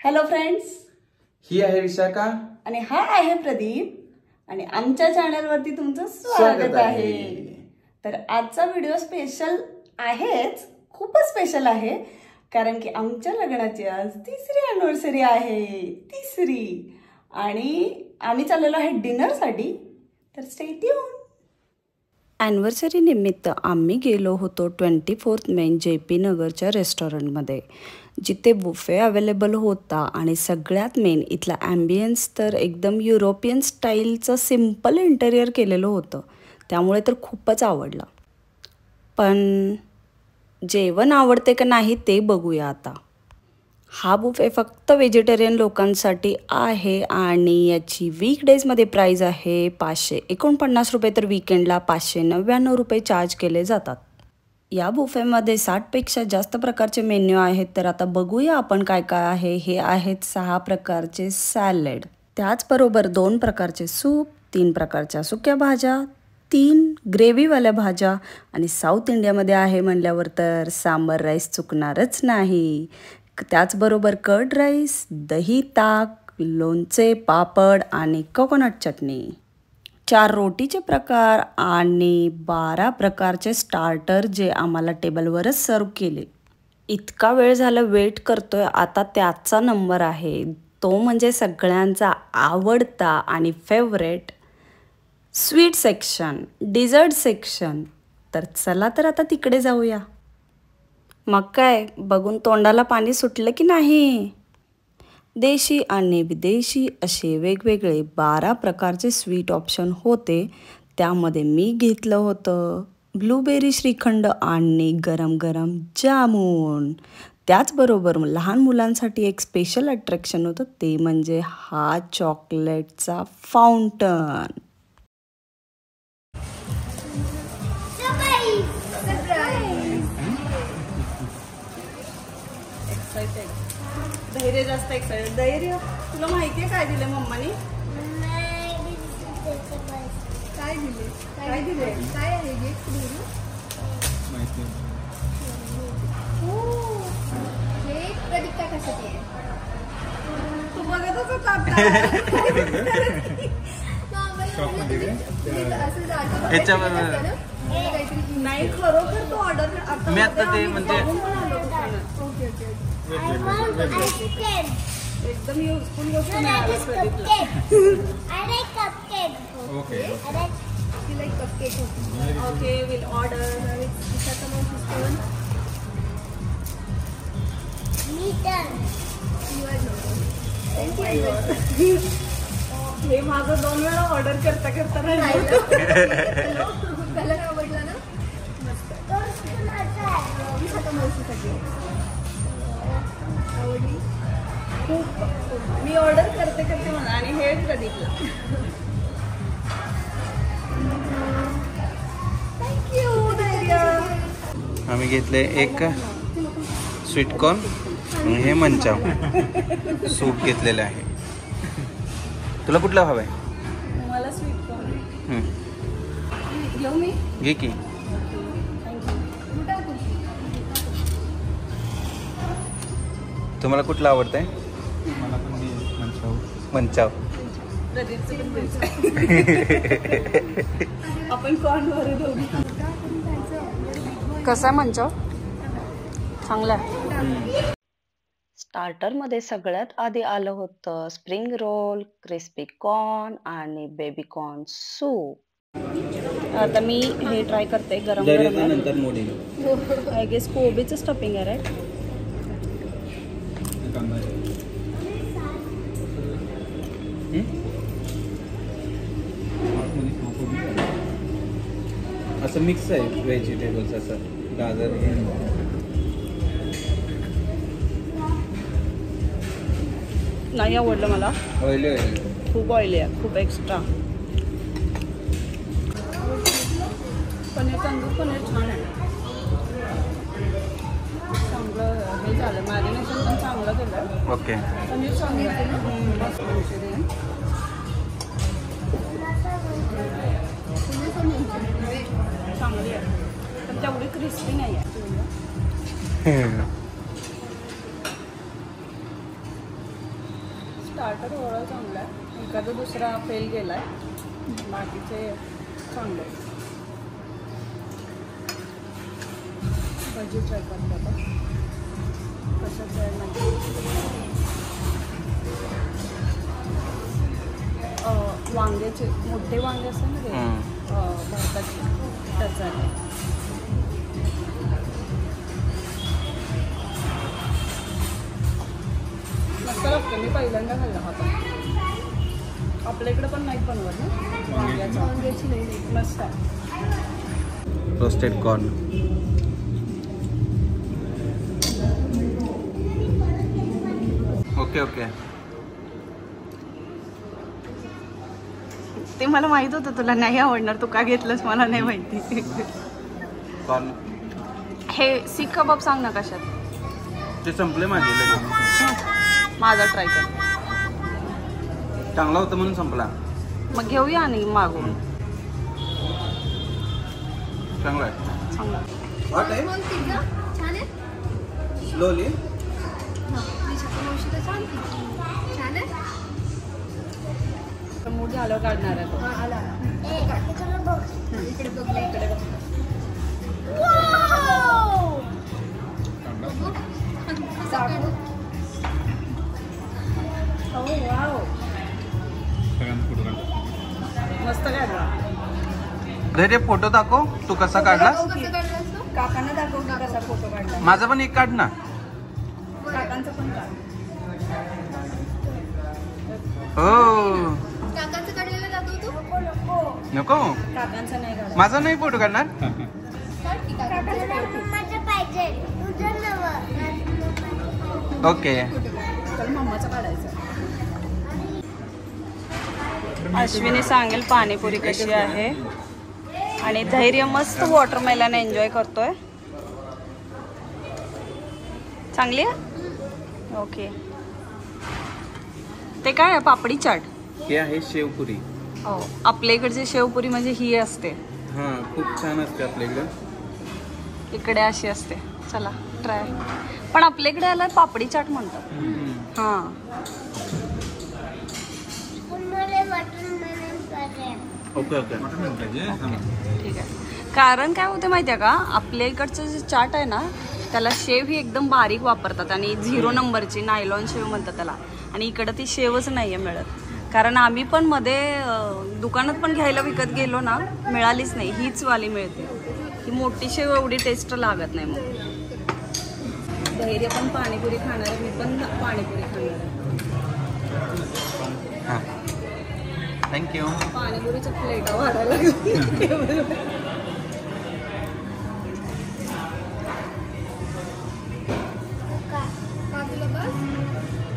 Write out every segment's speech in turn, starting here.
Hello friends, ही आहे विशाखा आणि हा आहे प्रदीप आणि आमच्या चॅनलवरती तुमचं स्वागत आहे. तर आजचा व्हिडिओ स्पेशल आहेच, खूपच स्पेशल आहे कारण की आमच्या लग्नाची आज 3री अॅनिव्हर्सरी आहे. 3री. आणि आम्ही चाललेलो आहे डिनरसाठी, तर स्टे ट्यून. ॲनिव्हर्सरी निमित्त आम्ही गेलो होतो 24 मेन JP नगरच्या रेस्टॉरंटमध्ये, जिथे बुफे अवेलेबल होता आणि सगळ्यात मेन इथला ॲम्बियन्स तर एकदम युरोपियन स्टाईलचं सिम्पल इंटेरियर केलेलं होतं, त्यामुळे तर खूपच आवडलं. पण जेवण आवडते का नाही ते बघूया आता. हा बुफे फक्त व्हेजिटेरियन लोकांसाठी आहे आणि याची वीकडेजमध्ये प्राईज आहे 549 रुपये, तर वीकेंडला 599 रुपये चार्ज केले जातात. या बुफेमध्ये 60पेक्षा जास्त प्रकारचे मेन्यू आहेत. तर आता बघूया आपण काय काय आहे. हे आहेत 6 प्रकारचे सॅलड, त्याचबरोबर 2 प्रकारचे सूप, 3 प्रकारच्या सुक्या भाज्या, 3 ग्रेव्हीवाल्या भाज्या आणि साऊथ इंडियामध्ये आहे म्हणल्यावर तर सांबर राईस चुकणारच नाही. त्याचबरोबर कर्ड राईस, दही, ताक, लोणचे, पापड आणि कोकोनट चटणी, 4 रोटीचे प्रकार आणि 12 प्रकारचे स्टार्टर जे आम्हाला टेबलवरच सर्व केले. इतका वेळ झाला वेट करतोय, आता त्याचा नंबर आहे. तो म्हणजे सगळ्यांचा आवडता आणि favourite sweet section, dessert section. तर चला तर आता तिकडे जाऊया. मग काय, बघून तोंडाला पाणी सुटलं की नाही. देशी आणि विदेशी असे वेगवेगळे 12 प्रकारचे स्वीट ऑप्शन होते. त्यामध्ये मी घेतलं होतं ब्लूबेरी श्रीखंड आणि गरम गरम जामून. त्याचबरोबर लहान मुलांसाठी एक स्पेशल अट्रॅक्शन होतं, ते म्हणजे हा चॉकलेटचा फाउंटन. धैर्य जास्त एक्साइटेड. धैर्य, तुला माहितीये काय दिले मम्मानी? काय दिले? काय दिले? काय आहे गिफ्ट? माहिती हो, हे प्रदीपच्या कशासाठी आहे? तू बघतच होता आता. नाही, खरोखर तू ऑर्डर मी आता ते म्हणजे एकदम युजफुल गोष्ट मिळाली प्रदीपला. Okay, will order. हे माझं 2 वेळा ऑर्डर करता करता राहिलं. कलर आवडला ना? मस्त. आवडली खूप. मी ऑर्डर करते करते म्हणा आणि हे प्रदीपला. थँक्यू धैर्य. आम्ही घेतले एक स्वीटकॉर्न आणि हे मंचाव सूप घेतलेलं आहे. तुला कुठला हवा आहे? मला स्वीट कॉर्न घेऊ मी. घे की. तुम्हाला कुठला आवडतंय? मला पण मंचाव. आपण कॉर्नवर दोघी. कसा मंचाव? चांगला. स्टार्टरमध्ये सगळ्यात आधी आलं होतं स्प्रिंग रोल, क्रिस्पी कॉर्न आणि बेबी कॉर्न सूप. आता मी हे ट्राय करते. गरम गरम आहे. नंतर मोडी. आय गेस कोबीचं स्टफिंग आहे, राईट? असं मिक्स आहे व्हेजिटेबल्स, असं गाजर. नाही आवडलं मला. ऑइली ऑइली, खूप ऑइली आहे, खूप एक्स्ट्रा. पनीर तंदूर पनीर छान आहे. चांगलं हे झालं, मॅरिनेशन पण चांगलं केलं. ओके. पनीर चांगलं आहे ना. चांगली आहे, पण तेवढी क्रिस्पी नाही आहे. स्टार्टर ओव्हरऑल चांगला आहे. एखादा दुसरा फेल गेलाय, बाकीचे चांगले. भजी ट्राय करतो आता. कशाचं आहे माहिती. वांग्याचे मोठे वांगे असतात ना ते भारताचे, त्याचं आहे. मस्त लागतं. मी पहिल्यांदा खाल्ला हा पण. आपल्या इकडे पण नाही बनवत ना वांग्याचा. वांग्याची नाही, मस्त आहे. Roasted corn. Okay okay. ते मला माहित होतं तुला नाही आवडणार, तू का घेतलंस मला नाही माहिती. कॉर्न हे सीख कबाब सांग ना कशात. ते संपले माझे लगेच. माझा ट्राय कर. चांगला होता म्हणून संपला. मग घेऊया आणि मागून. चांगला आहे. चांगला. हॉट आहे. मग पिझ्झा छान आहे. स्लोली. छान आहे. मूड झाल्यावर काढणार आहे तो. आला इकडे बघ, इकडे बघ. मस्त काढला. धैर्य फोटो दाखव तू कसा काढलास. काकांना दाखव की कसा फोटो काढला. माझा पण एक काढ ना. काकांचा पण काढ. हो. काकांचं काढलेलं दाखवतो. नको. काकांचा नाही काढला. माझा नाही फोटो काढणार. ओके. तर मम्माचा काढायचा. अश्विनी सांगेल पाणीपुरी कशी आहे. आणि धैर्य मस्त वॉटरमेलन एन्जॉय करतोय. चांगली आहे. ओके. ते काय आहे पापडी चाट. हे आहे शेवपुरी. हो, आपल्या इकडची शेवपुरी म्हणजे ही असते. हा खूप छान असते आपल्याकडे. इकडे अशी असते. चला ट्राय. पण आपल्याकडे आला पापडी चाट म्हणतात. हा ओके ओके. ठीक आहे. कारण काय होतं माहिती आहे का, आपल्या इकडचं जे चाट आहे ना त्याला शेव ही एकदम बारीक वापरतात आणि 0 नंबरची नायलॉन शेव म्हणतात त्याला. आणि इकडं ती शेवच नाही आहे मिळत. कारण आम्ही पण मध्ये दुकानात पण घ्यायला विकत गेलो ना, मिळालीच नाही. हीच वाली मिळते. ही मोठी शेव एवढी टेस्ट लागत नाही. मग धैर्य पण पाणीपुरी खाणार आहे, मी पण पाणीपुरी खाणार आहे. हां थँक्यू. पाणीपुरीच्या प्लेटा वाढायला लागल्या.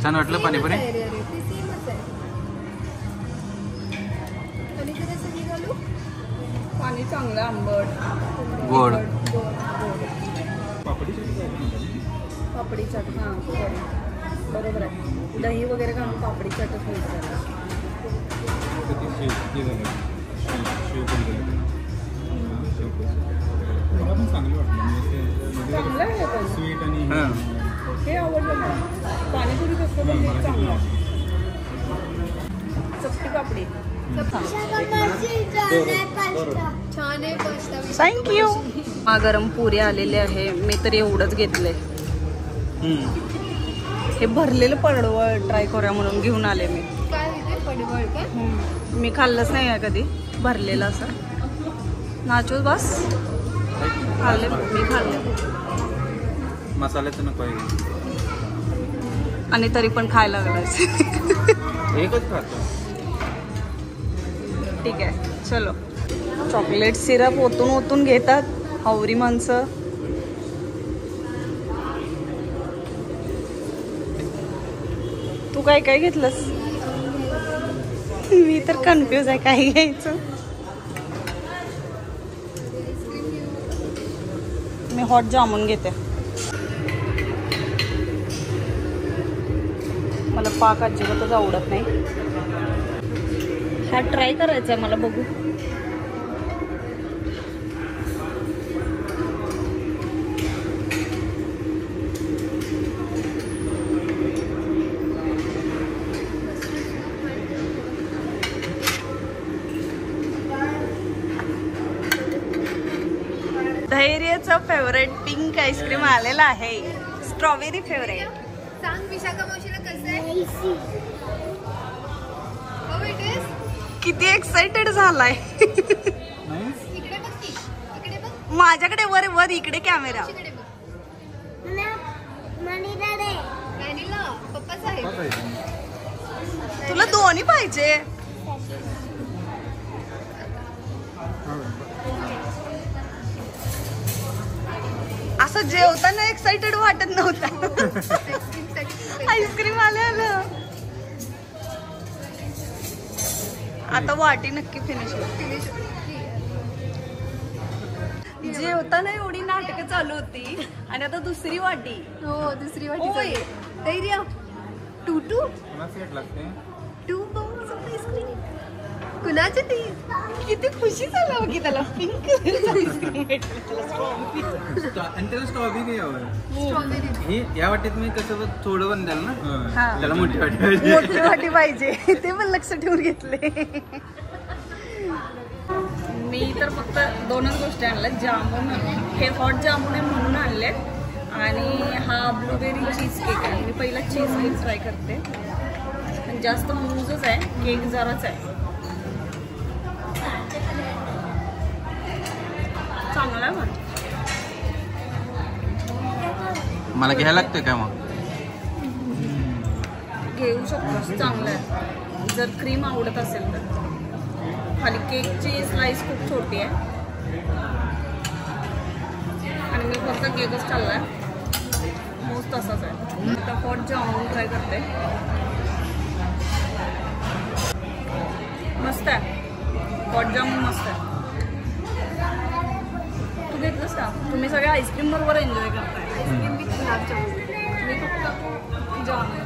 छान वाटलं पाणीपुरी. पाणी चांगलं आंबट गोड. पापडी चाट. हां बरोबर आहे. दही वगैरे घालून पापडी चाटच मिळते. चांगलं आहे पण स्वीट आणि हां हे आवडलं मला. पाणीपुरी कसं बनवलं चांगलं आहे. चपटी पापडी. छान आहे. Pasta thank you. हा गरम पुरी आलेले आहे. मी तर एवढंच घेतलंय. हे भरलेलं पडवळ ट्राय करूया म्हणून घेऊन आले मी. काय होते पडवळ का. मी खाल्लंच नाही आहे कधी भरलेलं असं. नाचोस बस खाल्ले मी खाल्ले. मसाल्याचं नको आहे. आणि तरी पण खायला लागलाय. एकच खातो. ठीक आहे चलो. चॉकलेट सिरप ओतून ओतून घेतात हावरी माणसं. तू काय काय घेतलंस. मी तर कन्फ्यूज आहे काय घ्यायचं. मी हॉट जामून घेते. मला पाक अजिबातच आवडत नाही. हा ट्राय करायचा आहे मला. बघू. धैर्यचं फेवरेट पिंक आईस्क्रीम आलेला आहे. Strawberry favourite. सांग विशाखा मावशीला कसं आहे? How it is? किती एक्साइटेड झालाय. इकडे बघ ती. इकडे बघ. माझ्याकडे वर वर इकडे कॅमेरा. इकडे बघ. व्हॅनिला पप्पाच आहे. तुला दोन्ही पाहिजे. असं जेवताना एक्साइटेड वाटत नव्हता. आईस्क्रीम आलं. आता वाटी नक्की फिनिश जेवताना एवढी नाटकं चालू होती आणि आता दुसरी वाटी. हो दुसरी वाटी होय. चालू. धैर्य टू मला सेट लागते. Bowls of ice cream. कुणाची ती? किती खुशी झालं की त्याला पिंक आईस्क्रीम भेटलं. आणि त्याला स्ट्रॉबेरी नाही आवडत. स्ट्रॉबेरी. ही या वाटीत मी कसं थोडं पण द्याल ना. हा. त्याला मोठी वाटी पाहिजे. मोठी वाटी पाहिजे. ते पण लक्ष ठेवून घेतले. मी तर फक्त दोनच गोष्टी आणल्या. जामून हे हॉट जामून आहे म्हणून आणले आणि हा ब्लूबेरी चीज केक आहे. मी पहिला चीज केक ट्राय करते. आणि जास्त मूजच आहे, केक जराच आहे. चांगला आहे. मला घ्यायला लागतंय का मग? घेऊ शकतोस. चांगलं आहे जर क्रीम आवडत असेल तर. खाली केकची स्लाइस खूप छोटी आहे आणि मी फक्त केकच खाल्लाय. मोस्ट तसाच आहे. आता हॉट जामून ट्राय करते. मस्त आहे. हॉट जामून मस्त आहे. तू घेतलंस का? तुम्ही सगळे आईस्क्रीम बरोबर एन्जॉय करताय. Ice cream with gulab jamun. तुम्ही फक्त जामून.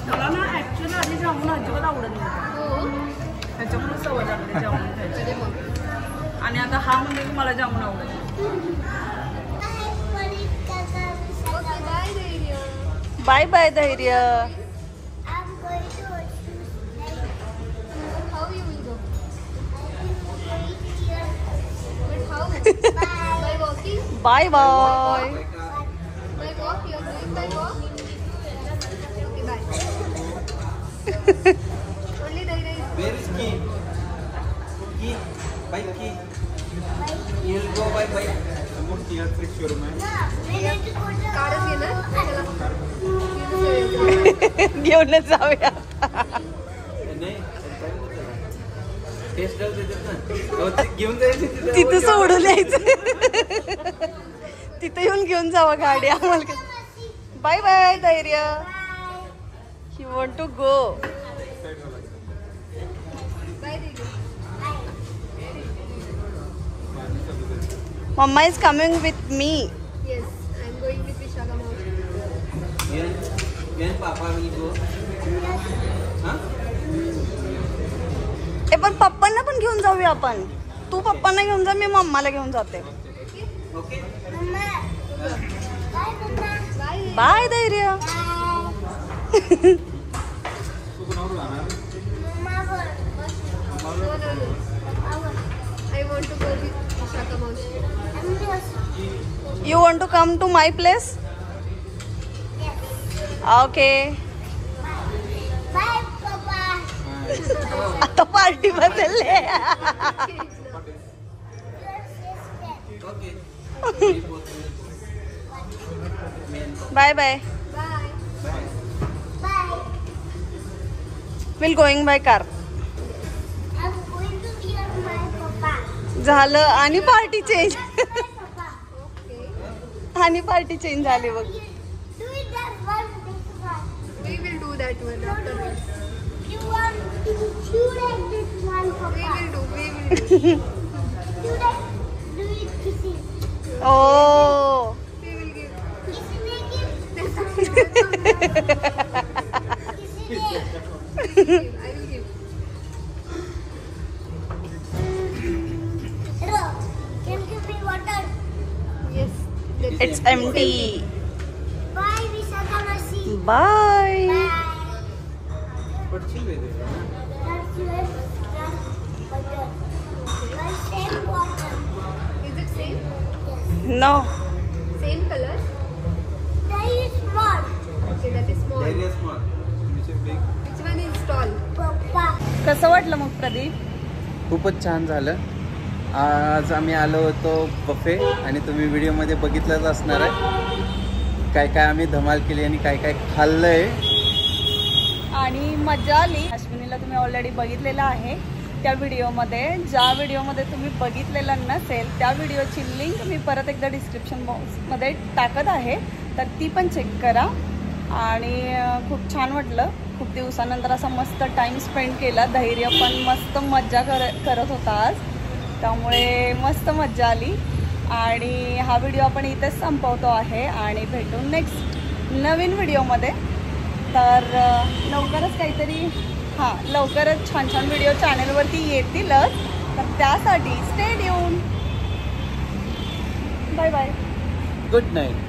मला ना ॲक्च्युअली आधी जामून अजिबात आवडत नव्हतं. हो. त्याच्यामुळे सवय लागली जामून खायची. अरे मग. आणि आता हा म्हणजे की मला जामून आवडत. Okay bye Dhairya. Bye bye Dhairya. How you will go? But how? By walking? Bye bye. By walk? You are going by walk? Okay, bye. Only Dhairy is. Where is key? Key. Bike key. You'll go by bike. Almost here, fix your mind. काढच घेणार? चला. घेऊनच जाऊया. नाही. Taste drive देतात ना. ते घेऊन जायचं तिथं सोडून यायचं. तिथं येऊन घेऊन जावा गाडी आम्हाला. Bye bye Dhairya. He want to go. Bye, Dhairy. Mamma is coming with me. Yes, I'm going with Vishaka Maushi. When Papa will go? Huh? ए पण पप्पांना पण घेऊन जाऊया आपण. तू पप्पांना घेऊन जा, मी मम्माला घेऊन जाते. Okay. Bye. बाय धैर्य. तू कोणावर जाणार? No. I want to go with Vishaka Maushi. You want to come to my place? Okay. आता पार्टी बदलले. Okay. Bye bye. Bye. Will going by car. झालं आणि पार्टी चेंज. आणि पार्टी चेंज झाली बघ. We will do that one afterwards. You want to shoot at this one, Papa? We will do. Shoot at, do it kissing. Oh We will give. Kissing it. I will give. Hello, can you give me water? Yes. It's empty. Bye, Vishaka Masi. Bye. Bye. पडशील वेगळे. That's water. Same water. same? No Same color? There is small. Okay, that is small. Very small. This is big. Which one is tall? Papa. कसं वाटलं मग प्रदीप? खूपच छान झालं. आज आम्ही आलो होतो बफे आणि तुम्ही व्हिडिओमध्ये बघितलंच असणार आहे काय काय आम्ही धमाल केली आणि काय काय खाल्लंय आणि मजा आली. अश्विनीला तुम्ही ऑलरेडी बघितलेला आहे त्या व्हिडिओमध्ये. ज्या व्हिडिओमध्ये तुम्ही बघितलेलं नसेल त्या व्हिडिओची लिंक मी परत एकदा डिस्क्रिप्शन बॉक्समध्ये टाकत आहे, तर ती पण चेक करा. आणि खूप छान वाटलं. खूप दिवसानंतर असा मस्त टाईम स्पेंड केला. धैर्य पण मस्त मज्जा करत होता आज, त्यामुळे मस्त मज्जा आली. आणि हा व्हिडिओ आपण इथेच संपवतो आहे आणि भेटू नेक्स्ट नवीन व्हिडिओमध्ये. तर लवकरच काहीतरी लवकरच छान छान व्हिडिओ चॅनलवरती येतीलच, तर त्यासाठी stay tune. Bye bye. Good night.